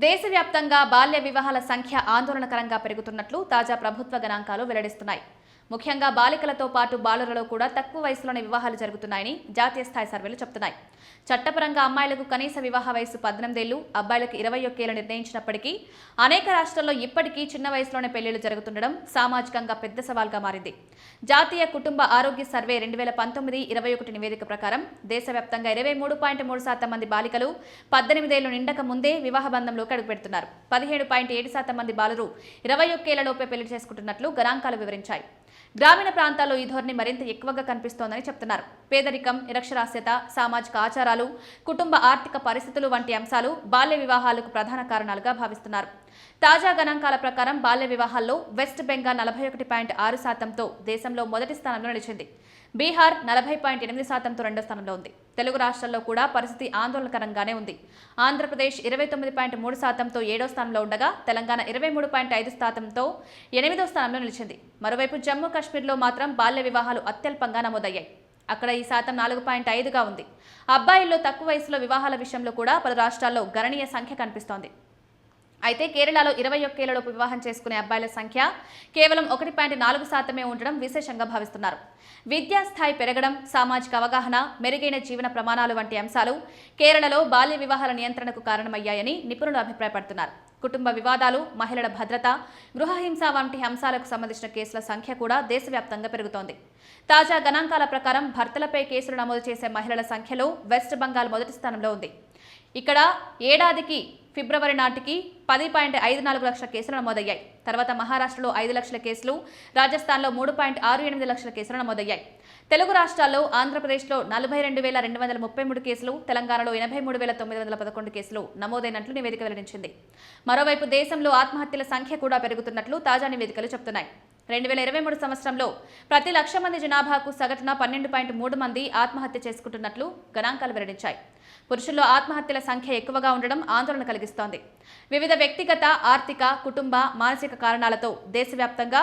దేశవ్యాప్తంగా బాల్య వివాహాల సంఖ్య ఆందోళనకరంగా పెరుగుతున్నట్లు తాజా ప్రభుత్వ గణాంకాలు వెల్లడిస్తున్నాయి. ముఖ్యంగా బాలికలతో పాటు బాలురలో కూడా తక్కువ వయసులోనే వివాహాలు జరుగుతున్నాయని జాతీయ స్థాయి సర్వేలు చెబుతున్నాయి. చట్టపరంగా అమ్మాయిలకు కనీస వివాహ వయసు 18 ఏళ్లు, అబ్బాయిలకు 21 ఏళ్లు నిర్ణయించినప్పటికీ అనేక రాష్ట్రాల్లో ఇప్పటికీ చిన్న వయసులోనే పెళ్లిళ్లు జరుగుతుండడం సామాజికంగా పెద్ద సవాల్గా మారింది. జాతీయ కుటుంబ ఆరోగ్య సర్వే 2019-21 నివేదిక ప్రకారం దేశవ్యాప్తంగా 23.3% మంది బాలికలు 18 ఏళ్లు నిండక ముందే వివాహ బంధంలోకి అడుగుపెడుతున్నారు. 17.7% మంది బాలురు 21 ఏళ్లలోపే పెళ్లి చేసుకుంటున్నట్లు గణాంకాలు వివరించాయి. గ్రామీణ ప్రాంతాల్లో ఈ ధోరణి మరింత ఎక్కువగా కనిపిస్తోందని చెప్తున్నారు. పేదరికం, నిరక్షరాస్యత, సామాజిక ఆచారాలు, కుటుంబ ఆర్థిక పరిస్థితులు వంటి అంశాలు బాల్య వివాహాలకు ప్రధాన కారణాలుగా భావిస్తున్నారు. తాజా గణాంకాల ప్రకారం బాల్య వివాహాల్లో వెస్ట్ బెంగాల్ 41.6%తో దేశంలో మొదటి స్థానంలో నిలిచింది. బీహార్ 40.8%తో రెండో స్థానంలో ఉంది. తెలుగు రాష్ట్రాల్లో కూడా పరిస్థితి ఆందోళనకరంగానే ఉంది. ఆంధ్రప్రదేశ్ 29.3%తో ఏడో స్థానంలో ఉండగా తెలంగాణ 23.5%తో 8వ స్థానంలో నిలిచింది. మరోవైపు జమ్మూ కాశ్మీర్లో మాత్రం బాల్య వివాహాలు అత్యల్పంగా నమోదయ్యాయి. అక్కడ ఈ శాతం 4.5గా ఉంది. అబ్బాయిల్లో తక్కువ వయసులో వివాహాల విషయంలో కూడా పలు రాష్ట్రాల్లో గణనీయ సంఖ్య కనిపిస్తోంది. అయితే కేరళలో 21 ఏళ్లలోపు వివాహం చేసుకునే అబ్బాయిల సంఖ్య కేవలం 1.4% ఉండడం విశేషంగా భావిస్తున్నారు. విద్యా స్థాయి పెరగడం, సామాజిక అవగాహన, మెరుగైన జీవన ప్రమాణాలు వంటి అంశాలు కేరళలో బాల్య వివాహాల నియంత్రణకు కారణమయ్యాయని నిపుణులు అభిప్రాయపడుతున్నారు. కుటుంబ వివాదాలు, మహిళల భద్రత, గృహహింస వంటి అంశాలకు సంబంధించిన కేసుల సంఖ్య కూడా దేశవ్యాప్తంగా పెరుగుతోంది. తాజా గణాంకాల ప్రకారం భర్తలపై కేసులు నమోదు చేసే మహిళల సంఖ్యలో వెస్ట్ బెంగాల్ మొదటి స్థానంలో ఉంది. ఇక్కడ ఏడాదికి ఫిబ్రవరి నాటికి 10.54 లక్షల కేసులు నమోదయ్యాయి. తర్వాత మహారాష్ట్రలో 5 లక్షల కేసులు, రాజస్థాన్లో 3.68 లక్షల కేసులు నమోదయ్యాయి. తెలుగు రాష్ట్రాల్లో ఆంధ్రప్రదేశ్లో 42,233 కేసులు, తెలంగాణలో 83,911 కేసులు నమోదైనట్లు నివేదిక వెల్లడించింది. మరోవైపు దేశంలో ఆత్మహత్యల సంఖ్య కూడా పెరుగుతున్నట్లు తాజా నివేదికలు చెబుతున్నాయి. 2023 సంవత్సరంలో ప్రతి 1,00,000 మంది జనాభాకు సగటున 12.3 మంది ఆత్మహత్య చేసుకుంటున్నట్లు గణాంకాలు వెల్లడించాయి. పురుషుల్లో ఆత్మహత్యల సంఖ్య ఎక్కువగా ఉండడం ఆందోళన కలిగిస్తోంది. వివిధ వ్యక్తిగత, ఆర్థిక, కుటుంబ, మానసిక కారణాలతో దేశవ్యాప్తంగా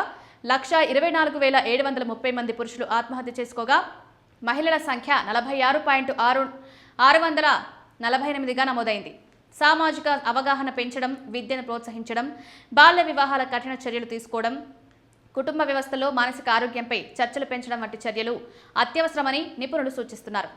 1,24,730 మంది పురుషులు ఆత్మహత్య చేసుకోగా మహిళల సంఖ్య 46,648గా నమోదైంది. సామాజిక అవగాహన పెంచడం, విద్యను ప్రోత్సహించడం, బాల్య వివాహాల కఠిన చర్యలు తీసుకోవడం, కుటుంబ వ్యవస్థలో మానసిక ఆరోగ్యంపై చర్చలు పెంచడం వంటి చర్యలు అత్యవసరమని నిపుణులు సూచిస్తున్నారు.